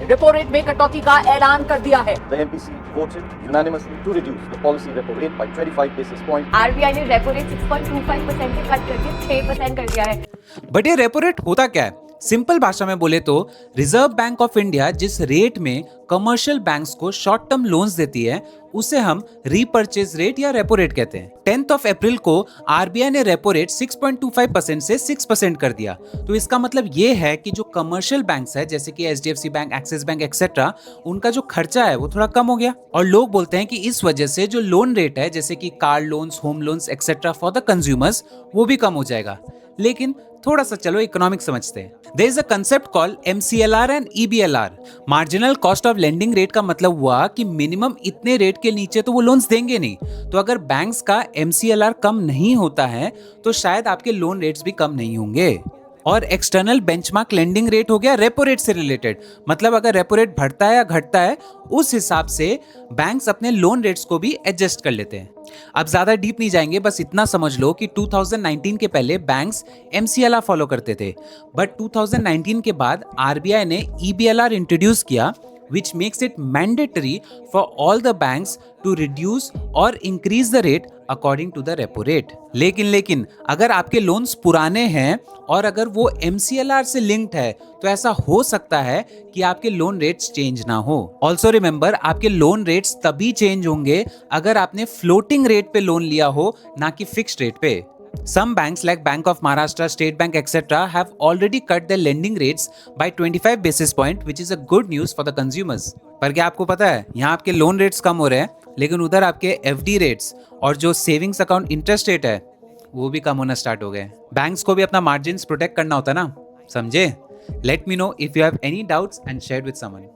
Repo rate में कटौती का ऐलान कर दिया है। The MPC voted unanimously to reduce the policy repo rate by 25 basis points. RBI ने रेपो रेट 6.25% से कट करके 6% कर दिया है। बट ये रेपो रेट होता क्या है? सिंपल भाषा में बोले तो रिजर्व बैंक ऑफ इंडिया जिस रेट में कमर्शियल बैंक्स को शॉर्ट टर्म लोन्स देती है उसे हम रीपर्चेज रेट या रेपो रेट कहते हैं। 10 अप्रैल को आरबीआई ने रेपो रेट 6.25% से 6% कर दिया। तो इसका मतलब ये है कि जो कमर्शियल बैंक्स है जैसे कि HDFC bank, axis bank etcetera, उनका जो खर्चा है वो थोड़ा कम हो गया। और लोग बोलते हैं कि इस वजह से जो लोन रेट है जैसे कि car loans, home loans etcetera for the consumers, वो भी कम हो जाएगा। लेकिन थोड़ा सा चलो इकोनॉमिक्स समझते हैं। There is a concept called MCLR and EBLR। Marginal cost of lending rate का मतलब हुआ कि मिनिमम इतने रेट के नीचे तो वो लोन्स देंगे नहीं। तो अगर बैंक्स का MCLR कम नहीं होता है तो शायद आपके लोन रेट्स भी कम नहीं होंगे। और एक्सटर्नल बेंचमार्क लेंडिंग रेट हो गया रेपो रेट से रिलेटेड। मतलब अगर रेपो रेट बढ़ता है या घटता है उस हिसाब से बैंक्स अपने लोन रेट्स को भी एडजस्ट कर लेते हैं। अब ज्यादा डीप नहीं जाएंगे, बस इतना समझ लो कि 2019 के पहले बैंक्स MCLR फॉलो करते थे, बट 2019 के बाद आरबीआई ने EBLR इंट्रोड्यूस किया which makes it mandatory for all the banks to reduce or increase the rate according to the repo rate। लेकिन अगर आपके लोन्स पुराने हैं और अगर वो MCLR से लिंक्ड है तो ऐसा हो सकता है कि आपके लोन रेट्स चेंज ना हो। ऑल्सो रिमेंबर, आपके लोन रेट्स तभी चेंज होंगे अगर आपने फ्लोटिंग रेट पे लोन लिया हो, ना कि फिक्स्ड रेट पे। Some banks like Bank of Maharashtra, State Bank, etc. have already cut their lending rates by 25 basis point, which is a good news for the consumers। पर क्या आपको पता है, यहाँ आपके लोन रेट्स कम हो रहे हैं, लेकिन उधर आपके FD रेट्स और जो सेविंग्स अकाउंट इंटरेस्ट रेट है वो भी कम होना स्टार्ट हो गए। बैंक्स को भी अपना मार्जिन प्रोटेक्ट करना होता है ना, समझे? Let me know if you have any doubts and share with someone.